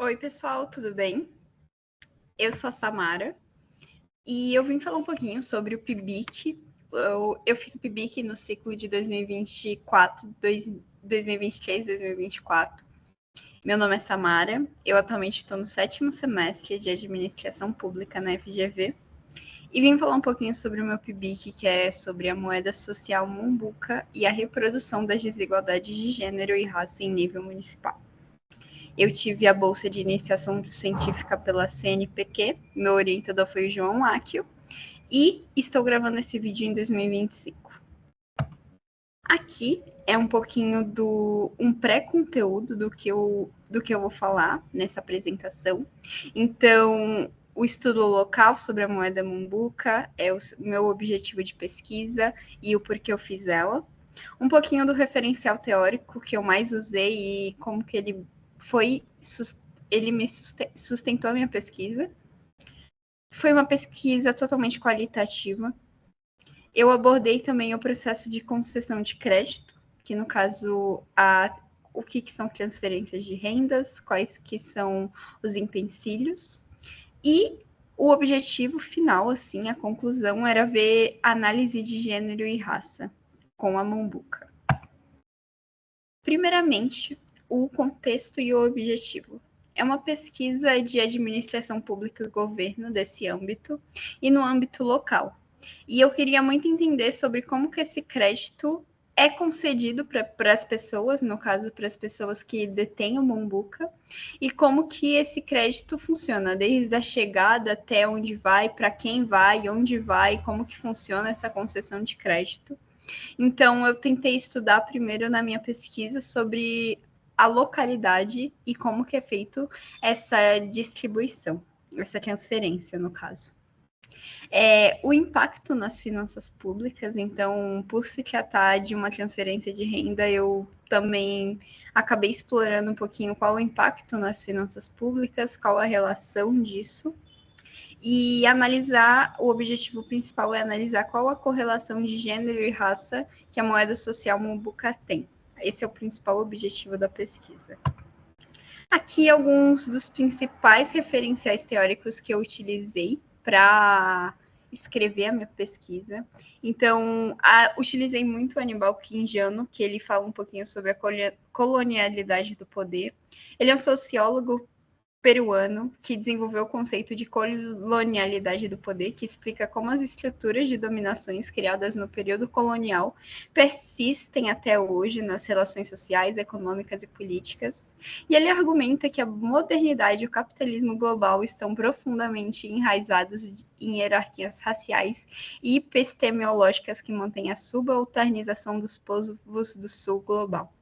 Oi, pessoal, tudo bem? Eu sou a Samara e eu vim falar um pouquinho sobre o PIBIC. Eu fiz o PIBIC no ciclo de 2024, 2023, 2024. Meu nome é Samara, eu atualmente estou no 7º semestre de Administração Pública na FGV e vim falar um pouquinho sobre o meu PIBIC, que é sobre a moeda social Mumbuca e a reprodução das desigualdades de gênero e raça em nível municipal. Eu tive a bolsa de iniciação científica pela CNPq, meu orientador foi o João Áquio, e estou gravando esse vídeo em 2025. Aqui é um pouquinho um pré-conteúdo do que eu vou falar nessa apresentação. Então, o estudo local sobre a moeda Mumbuca é o meu objetivo de pesquisa e o porquê eu fiz ela. Um pouquinho do referencial teórico que eu mais usei e como que ele me sustentou a minha pesquisa. Foi uma pesquisa totalmente qualitativa. Eu abordei também o processo de concessão de crédito, que no caso o que são transferências de rendas, quais que são os empecilhos. E o objetivo final, assim, a conclusão, era ver análise de gênero e raça com a Mumbuca. Primeiramente, o contexto e o objetivo. É uma pesquisa de administração pública e governo desse âmbito e no âmbito local. E eu queria muito entender sobre como que esse crédito é concedido para as pessoas, no caso, para as pessoas que detêm o Mumbuca, e como que esse crédito funciona, desde a chegada até onde vai, para quem vai, onde vai, como que funciona essa concessão de crédito. Então, eu tentei estudar primeiro na minha pesquisa sobre a localidade e como que é feito essa distribuição, essa transferência, no caso. O impacto nas finanças públicas, então, por se tratar de uma transferência de renda, eu também acabei explorando um pouquinho qual o impacto nas finanças públicas, qual a relação disso. E analisar, o objetivo principal é analisar qual a correlação de gênero e raça que a moeda social Mumbuca tem. Esse é o principal objetivo da pesquisa. Aqui alguns dos principais referenciais teóricos que eu utilizei para escrever a minha pesquisa. Então, utilizei muito o Aníbal Quinjano, que ele fala um pouquinho sobre a colonialidade do poder. Ele é um sociólogo peruano que desenvolveu o conceito de colonialidade do poder, que explica como as estruturas de dominações criadas no período colonial persistem até hoje nas relações sociais, econômicas e políticas. E ele argumenta que a modernidade e o capitalismo global estão profundamente enraizados em hierarquias raciais e epistemológicas que mantêm a subalternização dos povos do sul global.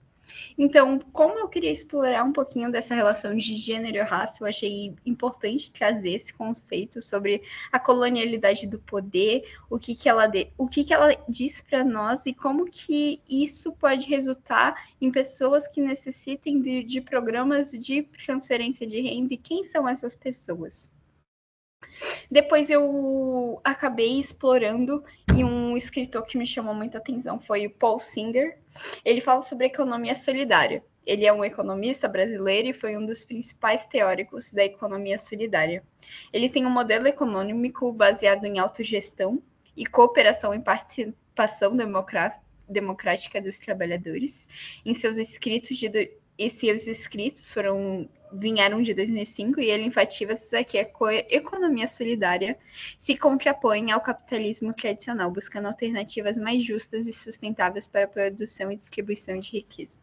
Então, como eu queria explorar um pouquinho dessa relação de gênero e raça, eu achei importante trazer esse conceito sobre a colonialidade do poder, o que ela diz para nós e como que isso pode resultar em pessoas que necessitem de programas de transferência de renda e quem são essas pessoas. Depois eu acabei explorando e um escritor que me chamou muita atenção foi o Paul Singer. Ele fala sobre economia solidária. Ele é um economista brasileiro e foi um dos principais teóricos da economia solidária. Ele tem um modelo econômico baseado em autogestão e cooperação em participação democrática dos trabalhadores. Em seus escritos vieram de 2005 e ele enfatiza que a economia solidária se contrapõe ao capitalismo tradicional, buscando alternativas mais justas e sustentáveis para a produção e distribuição de riqueza.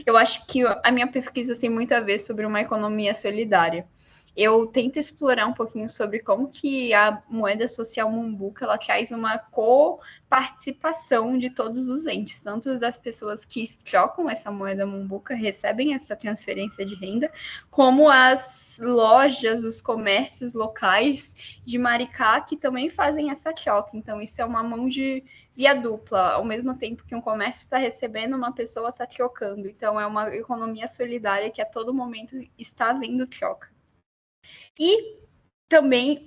Eu acho que a minha pesquisa tem muito a ver sobre uma economia solidária. Eu tento explorar um pouquinho sobre como que a moeda social Mumbuca ela traz uma coparticipação de todos os entes, tanto das pessoas que trocam essa moeda Mumbuca, recebem essa transferência de renda, como as lojas, os comércios locais de Maricá que também fazem essa troca. Então, isso é uma mão de via dupla. Ao mesmo tempo que um comércio está recebendo, uma pessoa está trocando. Então, é uma economia solidária que a todo momento está havendo troca. E também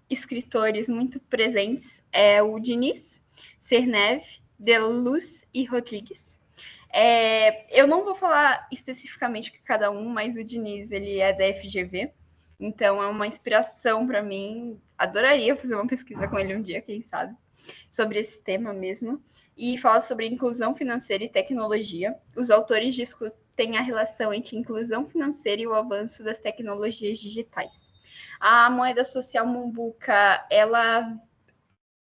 escritores muito presentes é o Diniz, Sernev, Deluz e Rodrigues. Eu não vou falar especificamente que cada um, mas o Diniz, ele é da FGV, então é uma inspiração para mim. Adoraria fazer uma pesquisa com ele um dia, quem sabe, sobre esse tema mesmo. E fala sobre inclusão financeira e tecnologia. Os autores discutem a relação entre inclusão financeira e o avanço das tecnologias digitais. A moeda social Mumbuca, ela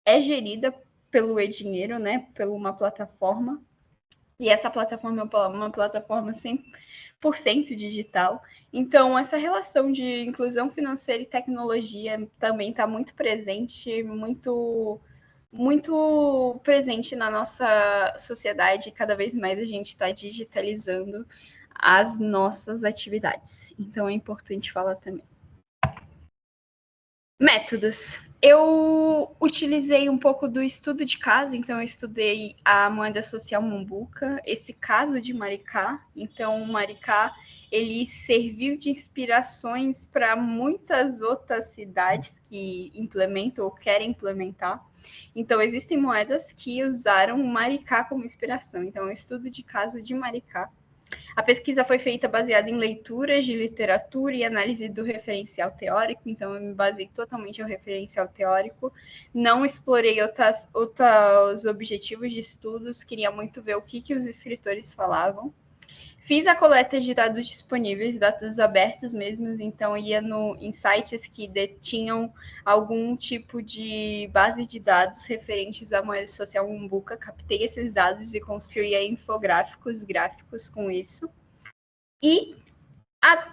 é gerida pelo e-dinheiro, né, por uma plataforma. E essa plataforma é uma plataforma 100% digital. Então, essa relação de inclusão financeira e tecnologia também está muito presente, muito presente na nossa sociedade. Cada vez mais a gente está digitalizando as nossas atividades. Então, é importante falar também. Métodos. Eu utilizei um pouco do estudo de caso, então eu estudei a moeda social Mumbuca, esse caso de Maricá. Então, o Maricá, ele serviu de inspirações para muitas outras cidades que implementam ou querem implementar. Então, existem moedas que usaram o Maricá como inspiração. Então, o estudo de caso de Maricá. A pesquisa foi feita baseada em leituras de literatura e análise do referencial teórico, então eu me basei totalmente no referencial teórico. Não explorei outros objetivos de estudos, queria muito ver o que os escritores falavam. Fiz a coleta de dados disponíveis, dados abertos mesmo, então ia em sites que detinham algum tipo de base de dados referentes à moeda social Mumbuca, captei esses dados e construí infográficos, gráficos com isso. E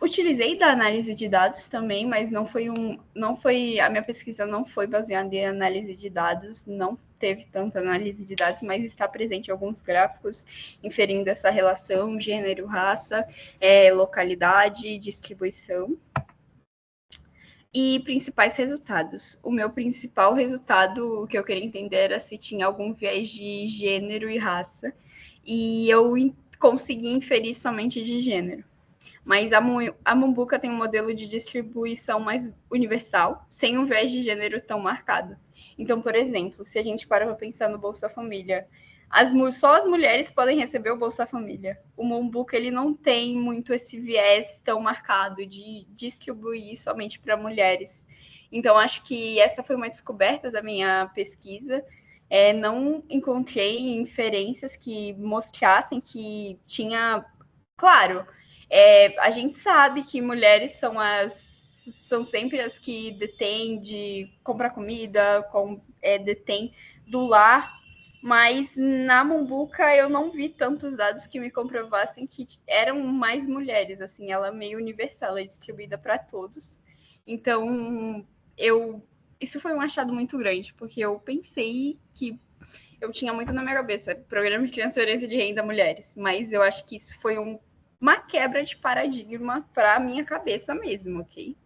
utilizei da análise de dados também, mas a minha pesquisa não foi baseada em análise de dados, não teve tanta análise de dados, mas está presente alguns gráficos inferindo essa relação gênero, raça, localidade, distribuição. E principais resultados. O meu principal resultado, o que eu queria entender era se tinha algum viés de gênero e raça, e eu consegui inferir somente de gênero. Mas a Mumbuca tem um modelo de distribuição mais universal, sem um viés de gênero tão marcado. Então, por exemplo, se a gente para pensar no Bolsa Família, só as mulheres podem receber o Bolsa Família. O Mumbuca, ele não tem muito esse viés tão marcado de distribuir somente para mulheres. Então, acho que essa foi uma descoberta da minha pesquisa. Não encontrei inferências que mostrassem que tinha... Claro, a gente sabe que mulheres são sempre as que detêm de comprar comida, detêm do lar, mas na Mumbuca eu não vi tantos dados que me comprovassem que eram mais mulheres, assim, ela é meio universal, ela é distribuída para todos. Então, isso foi um achado muito grande, porque eu pensei que eu tinha muito na minha cabeça, programa de transferência de renda mulheres, mas eu acho que isso foi uma quebra de paradigma para a minha cabeça mesmo, ok?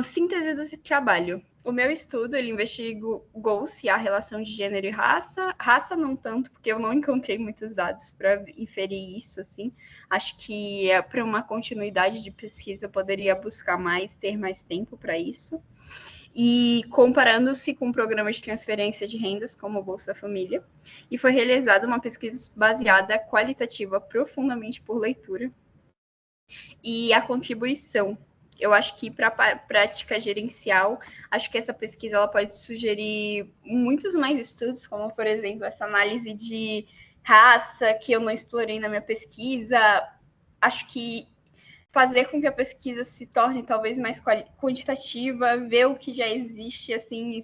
Síntese do trabalho. O meu estudo, ele investigou se há relação de gênero e raça. Raça não tanto, porque eu não encontrei muitos dados para inferir isso, assim. Acho que para uma continuidade de pesquisa eu poderia buscar mais, ter mais tempo para isso. E comparando-se com programas de transferência de rendas, como o Bolsa Família, e foi realizada uma pesquisa baseada qualitativa profundamente por leitura e a contribuição. Eu acho que para a prática gerencial, acho que essa pesquisa ela pode sugerir muitos mais estudos, como, por exemplo, essa análise de raça que eu não explorei na minha pesquisa. Acho que fazer com que a pesquisa se torne talvez mais quantitativa, ver o que já existe, assim,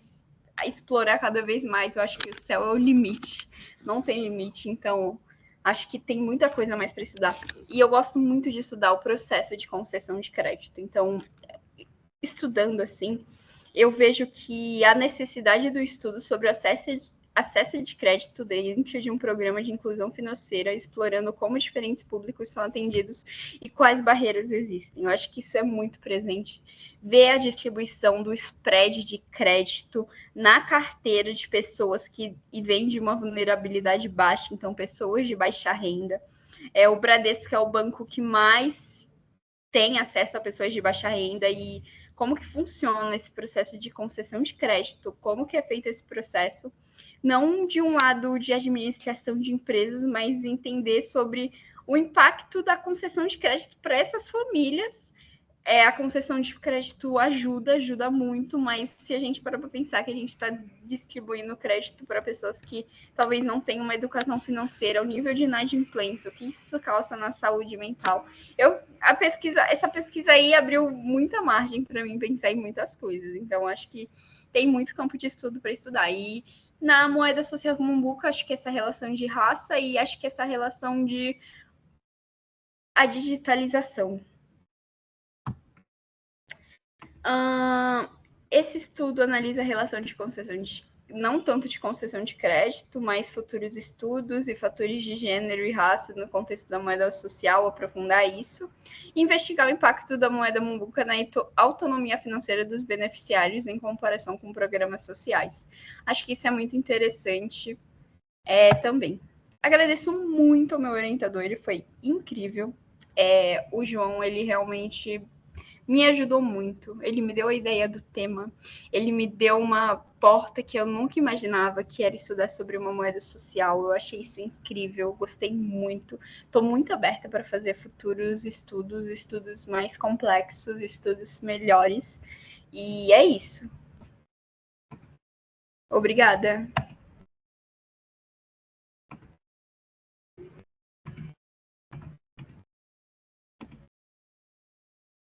explorar cada vez mais. Eu acho que o céu é o limite, não tem limite, então acho que tem muita coisa mais para estudar. E eu gosto muito de estudar o processo de concessão de crédito, então, estudando assim, eu vejo que a necessidade do estudo sobre acesso de crédito dentro de um programa de inclusão financeira, explorando como diferentes públicos são atendidos e quais barreiras existem. Eu acho que isso é muito presente. Ver a distribuição do spread de crédito na carteira de pessoas que vêm de uma vulnerabilidade baixa, então pessoas de baixa renda. O Bradesco é o banco que mais tem acesso a pessoas de baixa renda e como que funciona esse processo de concessão de crédito, como que é feito esse processo, não de um lado de administração de empresas, mas entender sobre o impacto da concessão de crédito para essas famílias. A concessão de crédito ajuda muito, mas se a gente parar para pensar que a gente está distribuindo crédito para pessoas que talvez não tenham uma educação financeira, o nível de inadimplência, o que isso causa na saúde mental. Essa pesquisa aí abriu muita margem para mim pensar em muitas coisas, então acho que tem muito campo de estudo para estudar. E na moeda social Mumbuca, acho que essa relação de raça e acho que essa relação de a digitalização. Esse estudo analisa a relação de concessão não tanto de concessão de crédito, mas futuros estudos e fatores de gênero e raça no contexto da moeda social, aprofundar isso, e investigar o impacto da moeda Mumbuca na autonomia financeira dos beneficiários em comparação com programas sociais. Acho que isso é muito interessante também. Agradeço muito ao meu orientador, ele foi incrível. O João, ele realmente me ajudou muito. Ele me deu a ideia do tema, ele me deu uma porta que eu nunca imaginava, que era estudar sobre uma moeda social. Eu achei isso incrível, gostei muito. Estou muito aberta para fazer futuros estudos mais complexos, estudos melhores. E é isso. Obrigada.